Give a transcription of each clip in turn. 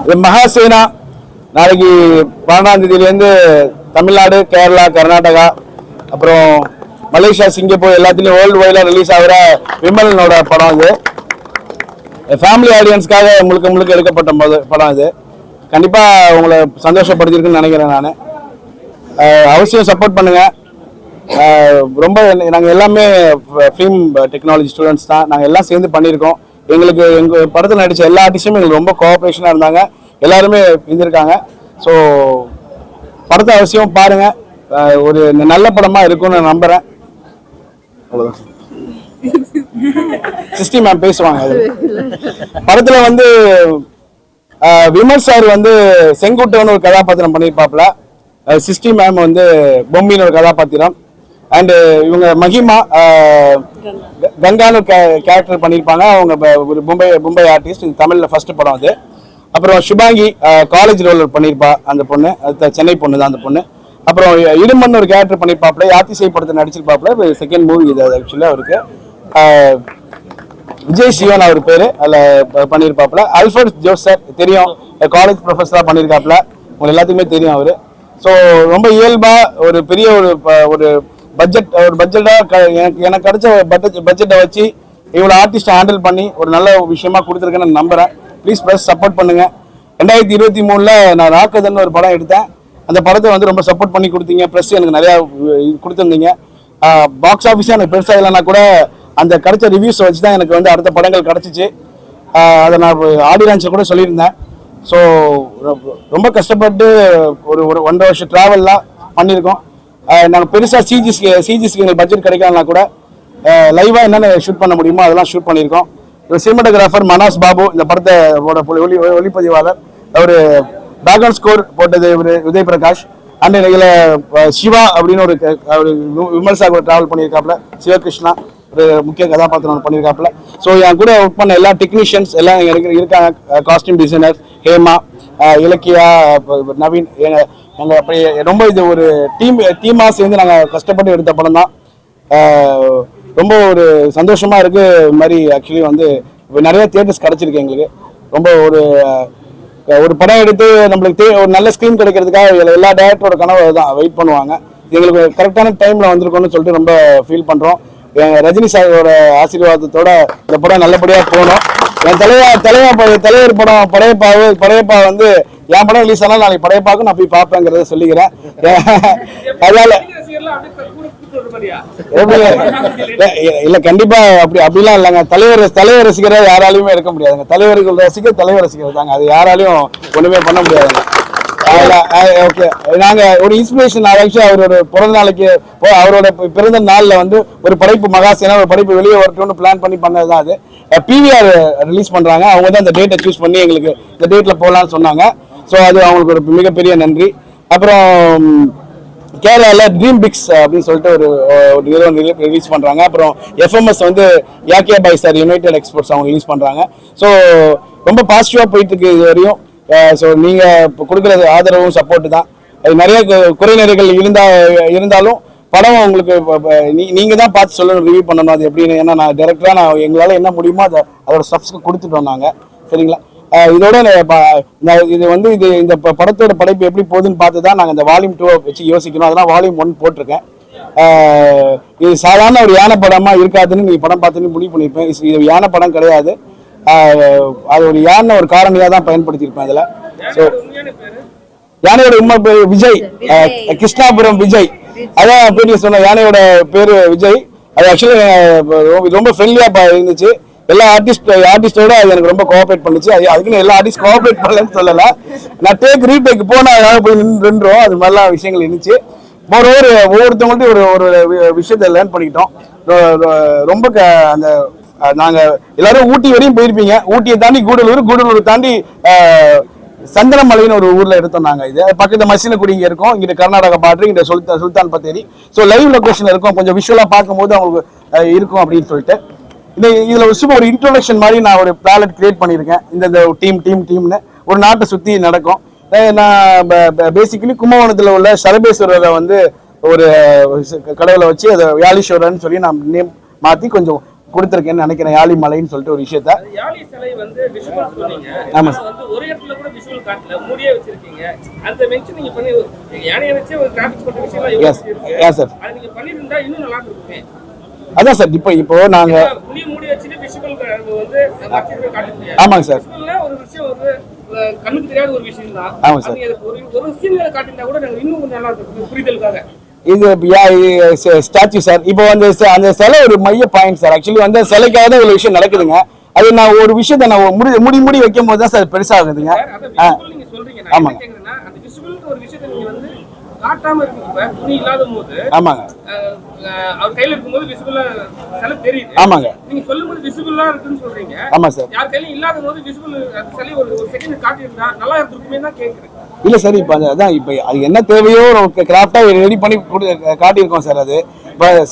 இது மகாசேனா நாளைக்கு 12ஆம் தேதியிலேருந்து தமிழ்நாடு, கேரளா, கர்நாடகா, அப்புறம் மலேசியா, சிங்கப்பூர் எல்லாத்துலேயும் வேர்ல்டு வைடாக ரிலீஸ் ஆகிற விமலனோட படம். இது ஃபேமிலி ஆடியன்ஸ்க்காக முழுக்க எடுக்கப்பட்ட படம். இது கண்டிப்பாக உங்களை சந்தோஷப்படுத்திருக்குன்னு நினைக்கிறேன். நான் அவசியம் சப்போர்ட் பண்ணுங்கள். ரொம்ப நாங்கள் எல்லாமே ஃபிலிம் டெக்னாலஜி ஸ்டூடெண்ட்ஸ் தான். நாங்கள் எல்லாம் சேர்ந்து பண்ணியிருக்கோம். எங்களுக்கு எங்கள் படத்தில் நடித்த எல்லா ஆர்டிஸ்ட்டுமே எங்களுக்கு ரொம்ப கோஆப்ரேஷனாக இருந்தாங்க. எல்லாருமே இருந்திருக்காங்க. ஸோ படத்தை அவசியம் பாருங்கள். ஒரு நல்ல படமாக இருக்கும்னு நான் நம்புகிறேன். அவ்வளோதான். சிஸ்டி மேம் பேசுவாங்க. படத்தில் வந்து விமல் சார் வந்து செங்குட்டவன் ஒரு கதாபாத்திரம் பண்ணியிருப்பாப்புல. சிஸ்டி மேம் வந்து பொம்மின்னு ஒரு கதாபாத்திரம். அண்டு இவங்க மகிமா கங்கான்னு கேரக்டர் பண்ணியிருப்பாங்க. அவங்க ஒரு மும்பை ஆர்டிஸ்ட். இது தமிழில் ஃபர்ஸ்ட் படம் அது. அப்புறம் சுபாங்கி காலேஜ் ரோல் பண்ணியிருப்பா. அந்த பொண்ணு சென்னை பொண்ணு தான் அந்த பொண்ணு. அப்புறம் இடுமன் ஒரு கேரக்டர் பண்ணியிருப்பாப்புல. யாத்திசை படத்தை நடிச்சிருப்பாப்புல. செகண்ட் மூவி இது ஆக்சுவலாக அவருக்கு. விஜய் சிவன் அவர் பேர் அதில் பண்ணியிருப்பாப்புல. அல்ஃபர்ட் ஜோசப் தெரியும், காலேஜ் ப்ரொஃபஸராக பண்ணியிருக்காப்புல. உங்களுக்கு எல்லாத்துக்குமே தெரியும் அவர். ஸோ ரொம்ப இயல்பாக ஒரு பெரிய ஒரு பட்ஜெட்டாக எனக்கு கிடைச்ச பட்ஜெட்டை வச்சு இவ்வளோ ஆர்டிஸ்ட்டை ஹேண்டில் பண்ணி ஒரு நல்ல விஷயமா கொடுத்துருக்கேன்னு நான் நம்புகிறேன். ப்ளீஸ் ப்ளஸ் சப்போர்ட் பண்ணுங்கள். 2023 நான் ராக்கதன்னு ஒரு படம் எடுத்தேன். அந்த படத்தை வந்து ரொம்ப சப்போர்ட் பண்ணி கொடுத்தீங்க. ப்ளஸ் எனக்கு நிறையா கொடுத்துருந்தீங்க. பாக்ஸ் ஆஃபீஸாக எனக்கு பெருசாக இல்லைன்னா கூட அந்த கிடைச்ச ரிவ்யூஸை வச்சு தான் எனக்கு வந்து அடுத்த படங்கள் கிடச்சிச்சு. அதை நான் ஆடியோ லான்ச்சில் கூட சொல்லியிருந்தேன். ஸோ ரொம்ப கஷ்டப்பட்டு ஒரு 1.5 வருஷம் ட்ராவல்லாம் பண்ணியிருக்கோம். நாங்கள் பெருசாக சிஜிஸ்க்கு எங்களுக்கு பட்ஜெட் கிடைக்கலன்னா கூட லைவாக என்னென்ன ஷூட் பண்ண முடியுமோ அதெல்லாம் ஷூட் பண்ணியிருக்கோம். சினிமாட்டோகிராஃபர் மனாஸ் பாபு இந்த படத்தை ஒளிப்பதிவாளர். அவர் பேக்ரவுண்ட் ஸ்கோர் போட்டது உதய் பிரகாஷ். அண்ட் இதில் சிவா அப்படின்னு ஒரு விமர்சகர் ட்ராவல் பண்ணியிருக்காப்புல. சிவகிருஷ்ணா ஒரு முக்கிய கதாபாத்திரம் பண்ணியிருக்காப்புல. ஸோ என் கூட ஒர்க் பண்ண எல்லா டெக்னீஷியன்ஸ் எல்லாம் இருக்காங்க. காஸ்டியூம் டிசைனர் ஹேமா, இலக்கியா, நவீன், நாங்கள் அப்படி ரொம்ப இது ஒரு டீமாக சேர்ந்து நாங்கள் கஷ்டப்பட்டு எடுத்த படம் தான். ரொம்ப ஒரு சந்தோஷமாக இருக்குது. இது மாதிரி ஆக்சுவலி வந்து நிறைய தியேட்டர்ஸ் கிடச்சிருக்கு எங்களுக்கு. ரொம்ப ஒரு படம் எடுத்து நம்மளுக்கு ஒரு நல்ல ஸ்க்ரீன் கிடைக்கிறதுக்காக எல்லா டேரக்டரோட கனவு தான் வெயிட் பண்ணுவாங்க. எங்களுக்கு கரெக்டான டைமில் வந்திருக்கோன்னு சொல்லிட்டு ரொம்ப ஃபீல் பண்ணுறோம். ரஜினி சாரோட ஆசீர்வாதத்தோட இந்த படம் நல்லபடியாக போகணும். என் தலைவர் படம் படையப்பா வந்து என் படம் ரிலீஸ் ஆனால் நாளைக்கு படையப்பாக்கும் நான் போய் பார்ப்பேங்கிறத சொல்லிக்கிறேன். அதனால இல்ல கண்டிப்பா அப்படிலாம் இல்லைங்க. தலைவர் ரசிகரை யாராலையுமே இருக்க முடியாதுங்க. தலைவர் ரசிகர் தாங்க. அது யாராலையும் ஒண்ணுமே பண்ண முடியாதுங்க. ஓகே, நாங்க ஒரு இன்ஸ்பிரேஷன் அவரோட பிறந்த நாளைக்கு அவரோட பிறந்த நாள்ல வந்து ஒரு படைப்பு மகாசேனா ஒரு படைப்பு வெளியே வரட்டும்னு பிளான் பண்ணி பண்ணதுதான் அது. PVR ரிலீஸ் பண்றாங்க. அவங்க தான் அந்த டேட்டை சூஸ் பண்ணி எங்களுக்கு இந்த டேட்ல போகலான்னு சொன்னாங்க. ஸோ அது அவங்களுக்கு ஒரு மிகப்பெரிய நன்றி. அப்புறம் கேரளாவில் ட்ரீம் பிக்ஸ் அப்படின்னு சொல்லிட்டு ஒரு நிறுவனம் ரிலீஸ் பண்ணுறாங்க. அப்புறம் FMS வந்து Yahya bye sir United exports அவங்க ரிலீஸ் பண்ணுறாங்க. ஸோ ரொம்ப பாசிட்டிவாக போயிட்டு இருக்கு இது வரையும். ஸோ நீங்கள் இப்போ கொடுக்குற ஆதரவும் சப்போர்ட்டு தான். அது நிறைய குறைநிறைகள் இருந்தாலும் படம் உங்களுக்கு நீங்கள் தான் பார்த்து சொல்லணும், ரிவ்யூ பண்ணணும் அது எப்படின்னு. ஏன்னா நான் டேரக்டராக எங்களால் என்ன முடியுமோ அதோட ஸ்டெப்ஸ்க்கு கொடுத்துட்டோம் நாங்கள். சரிங்களா? இதோட இது வந்து இந்த படத்தோட படைப்பு எப்படி போகுதுன்னு பார்த்து தான் நாங்கள் இந்த வால்யூம் 2 வச்சு யோசிக்கணும். அதெல்லாம் வால்யூம் 1 போட்டிருக்கேன். இது சாதாரண ஒரு யானை படமாக இருக்காதுன்னு நீங்கள் படம் பார்த்துன்னு முடிவு பண்ணியிருப்பேன். இது யானை படம் கிடையாது. அது ஒரு யானை ஒரு காரணியாக தான் பயன்படுத்தியிருப்பேன் அதில். ஸோ யானையோட உண்மை பேர் விஜய், கிருஷ்ணாபுரம் விஜய். அதான் பேர் சொன்ன யானையோட பேர் விஜய். அது ஆக்சுவலி ரொம்ப ஃப்ரெண்ட்லியாக இருந்துச்சு. எல்லா ஆர்டிஸ்டோட அது எனக்கு ரொம்ப கோஆப்ரேட் பண்ணுச்சு. அதுக்குன்னு எல்லா ஆர்டிஸ்ட் கோஆப்ரேட் பண்ணலன்னு சொல்லலை. நான் ரீடேக் போனால் போய் நின்றுடும். அது மாதிரிலாம் விஷயங்கள் இருந்துச்சு. ஒவ்வொருத்தவங்கள்ட்டையும் ஒரு விஷயத்தை லேர்ன் பண்ணிக்கிட்டோம். ரொம்ப அந்த நாங்கள் எல்லாரும் ஊட்டி வரையும் போயிருப்பீங்க. ஊட்டியை தாண்டி கூடலூர் தாண்டி சந்தனமலைன்னு ஒரு ஊரில் எடுத்தோம் நாங்கள். இது பக்கத்து மசினக்குடி இங்கே இருக்கும். இங்கே கர்நாடகா பார்டர், இங்கே சுல்தான் பத்தேரி. ஸோ லைவ் லொக்கேஷன் இருக்கும். கொஞ்சம் விஷுவலாக பார்க்கும்போது அவங்களுக்கு இருக்கும் அப்படின்னு சொல்லிட்டு இதில் சும்மா ஒரு இன்ட்ரோடக்ஷன் மாதிரி நான் ஒரு பிளானட் கிரியேட் பண்ணியிருக்கேன். இந்த டீம்னு ஒரு நாட்டை சுற்றி நடக்கும். நான் பேசிக்கலி கும்பகோணத்தில் உள்ள சரபேஸ்வரரை வந்து ஒரு கடவுளை வச்சு அதை வியாலீஸ்வரர்னு சொல்லி நான் நேம் மாற்றி கொஞ்சம் கொடுத்துருக்கேன்னு நினைக்கிறேன். யாழி மலைன்னு சொல்லிட்டு ஒரு விஷயத்த. யாழி சிலை வந்து விஷுவல் சொன்னீங்க. ஆமா வந்து ஒரு இடத்துல கூட விஷுவல் காட்டல, மூடியே வச்சிருக்கீங்க. அந்த மென்ஷன் நீங்க பண்ணி யானையை வச்சு ஒரு கிராபிக்ஸ் போட்ட விஷயம்லாம் எஸ் சார், அது நீங்க பண்ணிருந்தா இன்னும் நல்லா இருக்குமே. அதான் சார் இப்போ நாங்க மூடி வச்சுட்டு விஷுவல் வந்து மச்சிட்டு காட்ட முடியாது. ஆமாங்க சார், ஒரு விஷயம் வந்து கண்ணுக்கு தெரியாத ஒரு விஷயம் தான். ஆமாங்க சார், ஒரு சீன்ல காட்டினா கூட இன்னும் கொஞ்சம் நல்லா இருக்கும் புரிதலுக்காக. இது ஸ்டாச்சு சார். இப்போ அந்த சிலை ஒரு மைய பாயிண்ட் சார். ஆக்சுவலி வந்து சிலைக்காக தான் ஒரு விஷயம் நடக்குதுங்க. அது நான் ஒரு விஷயத்த நான் முடி வைக்கும் போது தான் சார் பெருசாகுதுங்க. ஆமாங்க அந்த விஷுவல் ஒரு விஷயத்தை நீங்க வந்து காட்டாம இருக்கீங்க. துணி இல்லாத போது ஆமாங்க அவர் கையில இருக்கும்போது விசிபிளா சிலை தெரியுது. ஆமாங்க நீங்க சொல்லும்போது விசிபிளா இருக்குன்னு சொல்றீங்க. ஆமா சார், யார் கையில இல்லாத போது விசிபிள் அந்த சிலை ஒரு செகண்ட் காட்டியிருந்தா நல்லா இருக்குமே தான் கேக்குறேன். இல்ல சார், இப்போ அதான் இப்போ அது என்ன தேவையோ கிராஃப்டா ரெடி பண்ணி காட்டியிருக்கோம் சார். அது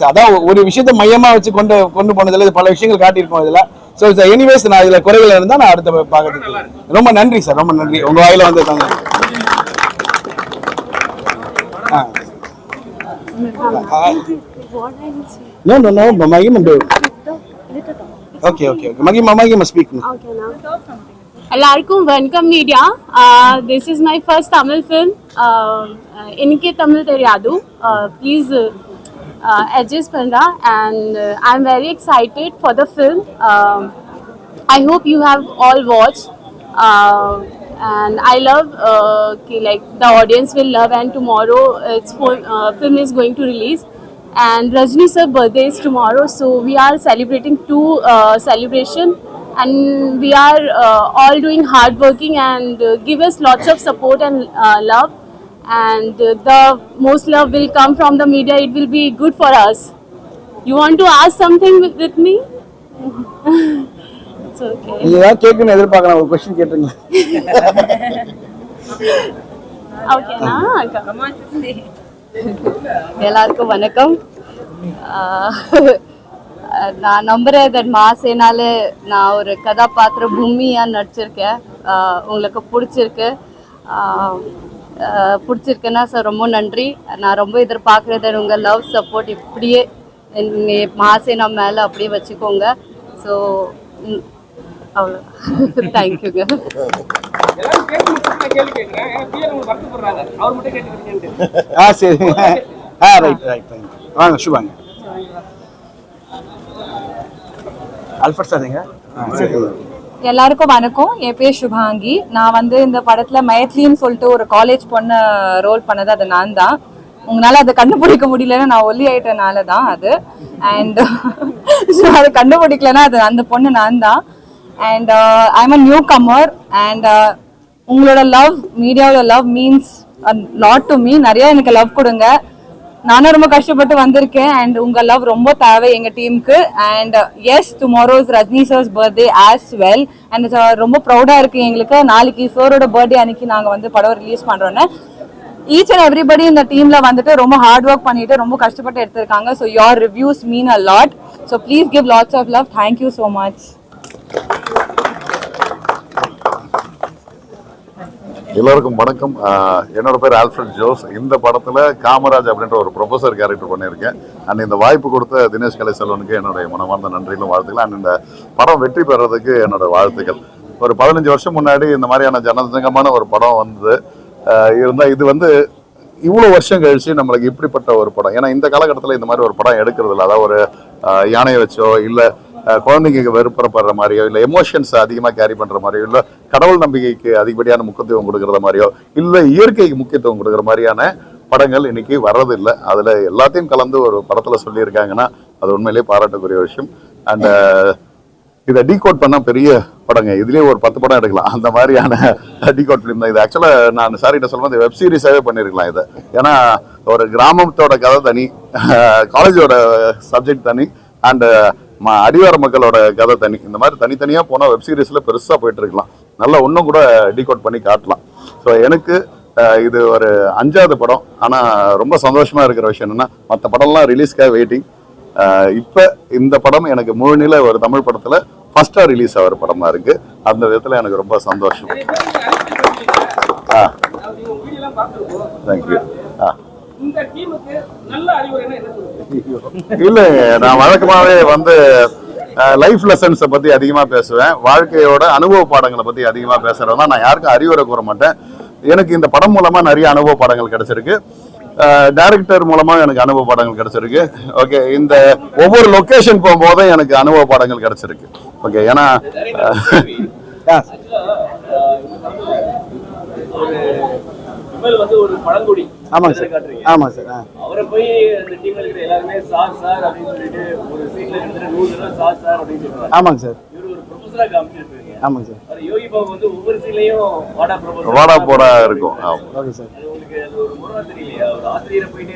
அதான் ஒரு விஷயத்தை மையமா வச்சு கொண்டு போனதுல பல விஷயங்கள் காட்டியிருக்கோம் இதுல. ஸோ எனிவேஸ் நான் இதுல குறைகள் இருந்தா நான் அடுத்த பார்க்கறதுக்கு ரொம்ப நன்றி சார், ரொம்ப நன்றி. உங்க வாயில வந்து தாங்க. No, Maggie, do. Okay. Maggie, speak. Okay, now. Alaikum, welcome media. This is my first Tamil film. Inke Tamil Teriyadu. Please adjust Panda, and I'm very excited for the film. I hope you have all watched. And I love like the audience will love, and tomorrow film is going to release, and Rajni sir birthday is tomorrow, so we are celebrating two celebration, and we are all doing hard working, and give us lots of support and love, and the most love will come from the media. It will be good for us. You want to ask something with me? நீங்க ஏதாவது கேட்கணும்னு எதிர்பார்க்கலாம், ஒரு question கேட்டுங்க. ஓகேனா, எல்லாருக்கும் வணக்கம். நான் நம்புறேன் தட் மாசேனால நான் ஒரு கதாபாத்திர பூமியா நடிச்சிருக்கேன். உங்களுக்கு பிடிச்சிருக்குன்னா சார் ரொம்ப நன்றி. நான் ரொம்ப எதிர்பார்க்குறது உங்கள் லவ் சப்போர்ட் இப்படியே மாசேனா மேலே அப்படியே வச்சுக்கோங்க. ஸோ அவ்வளோ, தேங்க்யூங்க. சரி, ரைட். வாங்க சுபாங்க. அல்ஃபர்ட் சார்ங்க. எல்லாருக்கும் வணக்கம். என் பேர் சுபாங்கி. நான் வந்து இந்த படத்துல மைத்லின்னு சொல்லிட்டு ஒரு காலேஜ் பொண்ணு ரோல் பண்ணது அது நான் தான். உங்களால அதை கண்டுபிடிக்க முடியலன்னா நான் ஒல்லி ஆயிட்டனால தான் அது. அண்ட் அதை கண்டுபிடிக்கலன்னா அது அந்த பொண்ணு நான் தான். And I'm a newcomer. And உங்களோட லவ், மீடியாவோட love means lot to me. நிறைய எனக்கு லவ் கொடுங்க. நானும் ரொம்ப கஷ்டப்பட்டு வந்திருக்கேன். அண்ட் உங்க லவ் ரொம்ப தேவை எங்க டீமுக்கு. And yes, tomorrow is Rajini sir's birthday as well. And ரொம்ப ப்ரௌடா இருக்கு எங்களுக்கு. நாளைக்கு சாரோட பர்த்டே அன்னைக்கு நாங்க வந்து படம் ரிலீஸ் பண்றோன்னு ஈச் அண்ட் எவ்ரிபடி இந்த டீம்ல வந்துட்டு ரொம்ப ஹார்ட் ஒர்க் பண்ணிட்டு ரொம்ப கஷ்டப்பட்டு எடுத்திருக்காங்க. So your reviews mean a lot. So please give lots of love. Thank you so much. எல்லாருக்கும் வணக்கம். என்னோட பேர் ஆல்ஃபிரட் ஜோஸ். இந்த படத்துல காமராஜ் அப்படின்ற ஒரு ப்ரொஃபஸர் கேரக்டர் பண்ணியிருக்கேன். அண்ட் இந்த வாய்ப்பு கொடுத்த தினேஷ் கலைசெல்வனுக்கு என்னுடைய மனமார்ந்த நன்றிகளும் வாழ்த்துக்கள். அண்ட் இந்த படம் வெற்றி பெறதுக்கு என்னோட வாழ்த்துக்கள். ஒரு 15 வருஷம் முன்னாடி இந்த மாதிரியான ஜனசங்கமான ஒரு படம் வந்து இருந்தா இது வந்து இவ்வளோ வருஷம் கழிச்சு நம்மளுக்கு இப்படிப்பட்ட ஒரு படம். ஏன்னா இந்த காலகட்டத்தில் இந்த மாதிரி ஒரு படம் எடுக்கிறது இல்லை. அதாவது ஒரு யானையை வச்சோ இல்லை குழந்தைங்க வெறுப்புறப்படுற மாதிரியோ இல்லை எமோஷன்ஸ் அதிகமாக கேரி பண்ணுற மாதிரியோ இல்லை கடவுள் நம்பிக்கைக்கு அதிகப்படியான முக்கியத்துவம் கொடுக்குற மாதிரியோ இல்லை இயற்கைக்கு முக்கியத்துவம் கொடுக்குற மாதிரியான படங்கள் இன்னைக்கு வர்றதில்லை. அதில் எல்லாத்தையும் கலந்து ஒரு படத்தில் சொல்லியிருக்காங்கன்னா அது உண்மையிலேயே பாராட்டக்கூடிய விஷயம். அண்ட் இதை டீகோட் பண்ணால் பெரிய படங்க, இதுலேயே ஒரு 10 படம் எடுக்கலாம். அந்த மாதிரியான டீகோட் ஃபிலிம் தான் இது. ஆக்சுவலாக நான் சார்கிட்ட சொல்லும்போது இந்த வெப் சீரிஸாகவே பண்ணியிருக்கலாம் இதை. ஏன்னா ஒரு கிராமத்தோட கதை தனி, காலேஜோட சப்ஜெக்ட் தனி, அண்டு அடிவார மக்களோட கதை தனி. இந்த மாதிரி தனித்தனியாக போனால் வெப் சீரிஸில் பெருசாக போயிட்டு இருக்கலாம். நல்லா இன்னும் கூட டீகோட் பண்ணி காட்டலாம். ஸோ எனக்கு இது ஒரு 5வது படம். ஆனால் ரொம்ப சந்தோஷமாக இருக்கிற விஷயம் என்னென்னா மற்ற படம்லாம் ரிலீஸ்க்காக வெயிட்டிங். இப்போ இந்த படம் எனக்கு முழுநில ஒரு தமிழ் படத்தில் ஃபர்ஸ்டாக ரிலீஸ் ஆகிற படமாக இருக்குது. அந்த விதத்தில் எனக்கு ரொம்ப சந்தோஷம். தேங்க்யூ. இல்லை, நான் வழக்கமாகவே வந்து லைஃப் லெசன்ஸை பற்றி அதிகமாக பேசுவேன். வாழ்க்கையோட அனுபவ பாடங்களை பற்றி அதிகமாக பேசுகிறேன்னா நான் யாருக்கும் அறிவுரை கூற மாட்டேன். எனக்கு இந்த படம் மூலமாக நிறைய அனுபவ பாடங்கள் கிடைச்சிருக்கு. டைரக்டர் மூலமாக எனக்கு அனுபவ பாடங்கள் கிடைச்சிருக்கு. ஓகே, இந்த ஒவ்வொரு லொக்கேஷன் போகும்போதும் எனக்கு அனுபவ பாடங்கள் கிடைச்சிருக்கு. ஓகே, ஏன்னா விமல் வந்து ஒரு பழங்குடி. ஆமாங்க சார். ஆமாம் சார். அவரை போய் அந்த டீம்ல இருக்கிற எல்லாருமே சார் சார் அப்படின்னு சொல்லிட்டு ஒரு சீன்ல இருந்து 100 தடவை சார் சார் அப்படின்னு சொல்றாங்க. ஆமாங்க சார். இவர் ஒரு ப்ரொஃபஸரா காமிச்சிருக்கீங்க. ஆமாங்க சார். அது யோகி பாபு வந்து ஒவ்வொரு சீன்லயும் வாடா ப்ரொஃபஸர் வாடா போடா இருக்கும். Okay sir. அது உங்களுக்கு அது ஒரு முறை தெரியலையா? ஒரு ஆசிரியரை போயிட்டு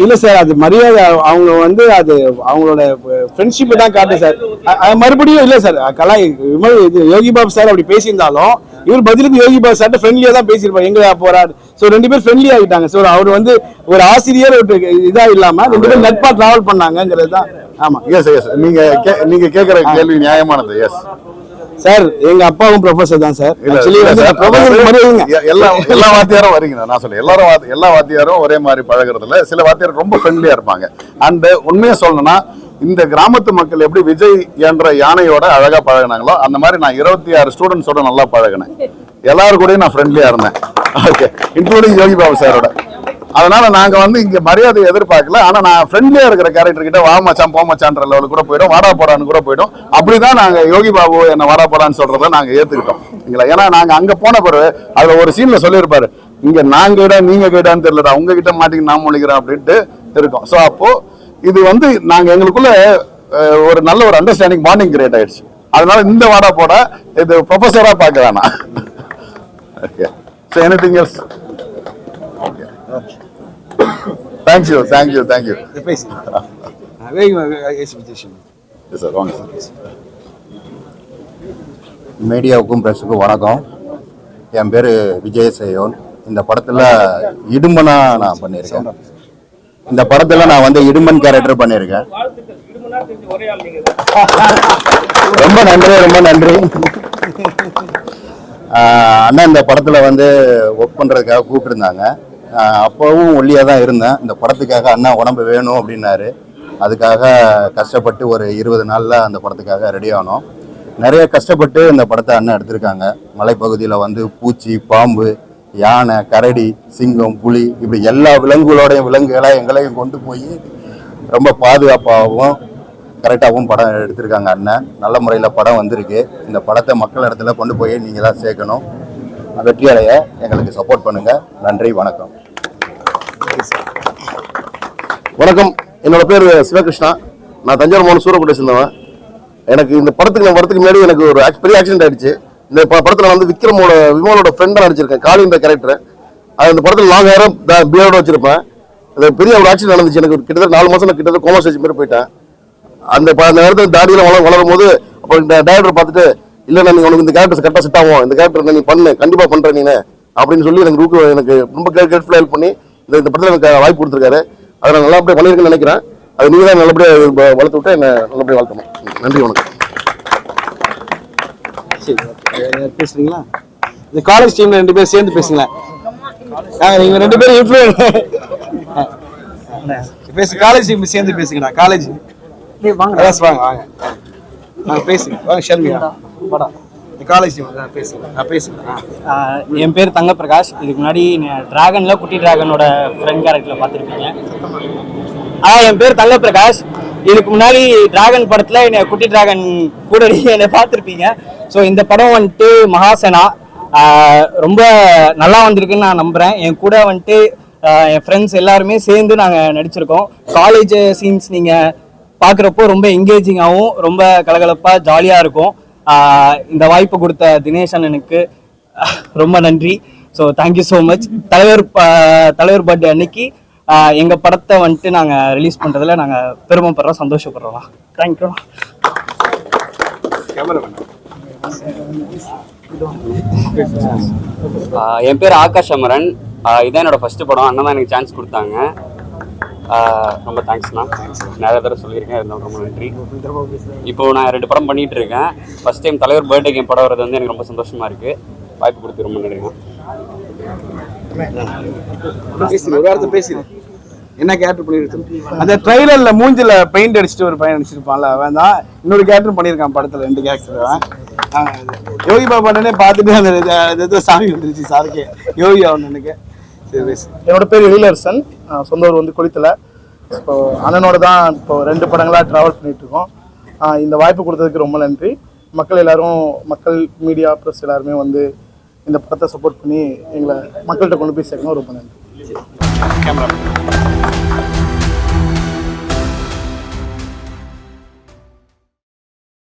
இல்ல சார், அது மரியாதை. அவங்க வந்து அது அவங்களோட ஃப்ரெண்ட்ஷிப் தான் காட்டு சார். மறுபடியும் இல்ல சார், விமல் இது யோகி பாபு சார் அப்படி பேசியிருந்தாலும் இவர் பதிலுக்கு யோகி பாபு சார் ஃப்ரெண்ட்லியா தான் பேசியிருப்பாரு. எங்க போறாரு. ஸோ 2 பேர் ஃப்ரெண்ட்லி ஆகிட்டாங்க. ஸோ அவர் வந்து ஒரு ஆசிரியர் இதா இல்லாம 2 பேரும் நட்பா டிராவல் பண்ணாங்கிறது தான். ஆமா. எஸ் எஸ், நீங்க கேட்குற கேள்வி நியாயமானது. எஸ் சார், எங்க அப்பாவும் ப்ரொஃபசர் தான் சார். எல்லா வாத்தியாரும் வரீங்க. நான் சொல்ல எல்லா வாத்தியாரும் ஒரே மாதிரி பழகிறது இல்ல. சில வாத்தியார் ரொம்ப ஃப்ரெண்ட்லியா இருப்பாங்க. அண்ட் உண்மையா சொல்லணும்னா இந்த கிராமத்து மக்கள் எப்படி விஜய் என்ற யானையோட அழகா பழகினாங்களோ அந்த மாதிரி நான் 26 ஸ்டூடெண்ட்ஸோட நல்லா பழகினேன். எல்லாரும் கூடயும் நான் ஃப்ரெண்ட்லியா இருந்தேன். ஓகே, இன்க்ளூடிங் யோகி பாபு சாரோட. அதனால நாங்க வந்து இங்க மரியாதை எதிர்பார்க்கல. ஆனா நான் ஃப்ரெண்ட்லியா இருக்கிற கேரக்டர் கிட்ட வா மச்சான் போ மச்சான்ற லெவலுக்கு கூட போயிடும், வாடா போடான்னு கூட போயிடும். அப்படிதான் நாங்க யோகி பாபு என்ன வாடா போடான்னு சொல்றத நாங்க ஏத்துக்கிட்டோம். ஏன்னா நாங்க அங்க போன பிறகு அதுல ஒரு சீன்ல சொல்லியிருப்பாரு, இங்க நான் கைடா நீங்க கைடான்னு தெரியலடா, உங்ககிட்ட மாட்டிக்கு நான் முழிக்கிறேன் அப்படின்ட்டு இருக்கோம். ஸோ அப்போ இது வந்து நாங்க எங்களுக்குள்ள ஒரு நல்ல ஒரு அண்டர்ஸ்டாண்டிங் பாண்டிங் கிரியேட் ஆயிடுச்சு. அதனால இந்த வாடா போட இது ப்ரொஃபஸரா பார்க்க வேணாம். Okay, so anything else? Okay, thank you. மீடியாவுக்கும் பிரஸுக்கும் வணக்கம். என் பேர் விஜய் சேயோன். இந்த படத்தில் இடும்பனா நான் பண்ணியிருக்கேன். இந்த படத்தில் நான் வந்து இடும்பன் கேரக்டர் பண்ணியிருக்கேன். ரொம்ப நன்றி. அண்ணா இந்த படத்தில் வந்து ஒர்க் பண்ணுறதுக்காக கூப்பிட்டுருந்தாங்க. அப்போவும் ஒல்லியாக தான் இருந்தேன். இந்த படத்துக்காக அண்ணா உடம்பு வேணும் அப்படின்னாரு. அதுக்காக கஷ்டப்பட்டு ஒரு 20 நாளில் அந்த படத்துக்காக ரெடி ஆனோம். நிறைய கஷ்டப்பட்டு இந்த படத்தை அண்ணன் எடுத்திருக்காங்க. மலைப்பகுதியில் வந்து பூச்சி, பாம்பு, யானை, கரடி, சிங்கம், புலி இப்படி எல்லா விலங்குகளோடையும் விலங்குகளாக எங்களையும் கொண்டு போய் ரொம்ப பாதுகாப்பாகவும் கரெக்டாகவும் படம் எடுத்திருக்காங்க அண்ணன். நல்ல முறையில் படம் வந்திருக்கு. இந்த படத்தை மக்கள் இடத்துல கொண்டு போய் நீங்கள் தான் சேர்க்கணும். வெற்றி அடைய எங்களுக்கு சப்போர்ட் பண்ணுங்கள். நன்றி, வணக்கம். வணக்கம், என்னோட பேர் சிவகிருஷ்ணா. நான் தஞ்சாவூர் மாவட்டம் சூரக்கோட்டை சேர்ந்தவன். எனக்கு இந்த படத்துக்கு நான் வரதுக்கு முன்னாடி எனக்கு ஒரு பெரிய ஆக்சிடென்ட் ஆயிடுச்சு. இந்த படத்தில் வந்து விமலோட ஃப்ரெண்டாக நடிச்சிருக்கேன், காளின்ற கேரக்டர். அது இந்த படத்தில் லாங் ஹேரும் பியர்டோட வச்சிருப்பேன். அது பெரிய ஒரு ஆக்சிடென்ட் நடந்துச்சு. எனக்கு கிட்டத்தட்ட 4 மாதம் கிட்டத்தட்ட கோமா ஸ்டேஜ் மாதிரி போயிட்டேன். அந்த நேரத்தில் தாடியெல்லாம் வளரும் போது அப்போ இந்த டைரக்டர் பார்த்துட்டு, இல்லைண்ணா நீ உனக்கு இந்த கேரக்டர் கரெக்டாக செட் ஆகும், இந்த கேரக்டர் நீ பண்ணு, கண்டிப்பாக பண்ணுறேன் நீ அப்படின்னு சொல்லி எனக்கு ரொம்ப கேர்ஃபுல்லாக ஹெல்ப் பண்ணி இந்த படத்தில் எனக்கு வாய்ப்பு கொடுத்துருக்காரு. அதை நான் நல்லபடியாக பண்ணியிருக்கேன்னு நினைக்கிறேன். அது நீங்கள் தான் நல்லபடியாக வளர்த்து விட்டு என்ன நல்லபடியாக வளர்த்தணும். நன்றி, வணக்கம். பேசுறீங்களா? இந்த காலேஜ் டீம்ல 2 பேர் சேர்ந்து பேசுங்களேன். நீங்க 2 பேரும் பேசு. காலேஜ் டீம் சேர்ந்து பேசுங்கடா. காலேஜ் வாங்க வாங்க பேசுங்க. வாங்க ஷர்மியா வாடா. காலேஜ் டீம் பேசுங்க. என் பேர் தங்க பிரகாஷ். இதுக்கு முன்னாடி டிராகன்ல குட்டி டிராகனோட ஃப்ரெண்ட் கேரக்டர்ல பார்த்துருப்பீங்க. என் பேர் தங்க பிரகாஷ். இதுக்கு முன்னாடி டிராகன் படத்துல என்ன குட்டி டிராகன் கூட என்னை பார்த்துருப்பீங்க. ஸோ இந்த படம் வந்துட்டு மகாசேனா ரொம்ப நல்லா வந்திருக்குன்னு நான் நம்புறேன். என் கூட வந்துட்டு என் ஃப்ரெண்ட்ஸ் எல்லாருமே சேர்ந்து நாங்கள் நடிச்சிருக்கோம். காலேஜ் சீன்ஸ் நீங்கள் பார்க்குறப்போ ரொம்ப என்கேஜிங்காகவும் ரொம்ப கலகலப்பாக ஜாலியாக இருக்கும். இந்த வாய்ப்பு கொடுத்த தினேஷ் அண்ணனுக்கு ரொம்ப நன்றி. So thank you so much. தலைவர் பர்த்டே அன்னைக்கு எங்கள் படத்தை வந்துட்டு நாங்கள் ரிலீஸ் பண்ணுறதுல நாங்கள் பெருமைப்படுறோம், சந்தோஷப்படுறோம். தேங்க்யூ. என் பேர் ஆகாஷ் அமரன். இதான் என்னோட ஃபர்ஸ்ட் படம். அண்ணன் தான் எனக்கு சான்ஸ் கொடுத்தாங்க. ரொம்ப தேங்க்ஸ்ண்ணா. நிறைய தடவை சொல்லியிருக்கேன், இருந்தாலும் ரொம்ப நன்றி. இப்போ நான் 2 படம் பண்ணிட்டு இருக்கேன். ஃபர்ஸ்ட் டைம் தலைவர் பர்த்டேக்கு என் படம் வர்றது வந்து எனக்கு ரொம்ப சந்தோஷமா இருக்கு. வாய்ப்பு கொடுத்து ரொம்ப நன்றிங்க. என்ன கேரக்டர் பண்ணியிருக்கேன் அந்த ட்ரைலர்ல மூஞ்சில பெயிண்ட் அடிச்சுட்டு ஒரு பையன் அடிச்சிருப்பான்ல அவன் தான் இன்னொரு கேரக்டர் பண்ணியிருக்கான் படத்துல 2 கேரக்டர் யோகி பாபா அண்ணனே பார்த்துட்டு அந்த சாமி வந்துருச்சு சாருக்கே யோகி அண்ணனுக்கு. சரி என்னோட பேர் எழிலரசன், சொந்த ஊர் வந்து கொளித்தலை. இப்போ அண்ணனோட தான் இப்போ 2 படங்களாக ட்ராவல் பண்ணிட்டு இருக்கோம். இந்த வாய்ப்பு கொடுத்ததுக்கு ரொம்ப நன்றி. மக்கள் எல்லாரும், மக்கள் மீடியா ப்ரெஸ் எல்லாருமே வந்து இந்த படத்தை சப்போர்ட் பண்ணி எங்களை மக்கள்கிட்ட கொண்டு போய் சேர்க்கணும். ரொம்ப நன்றி. கேமரா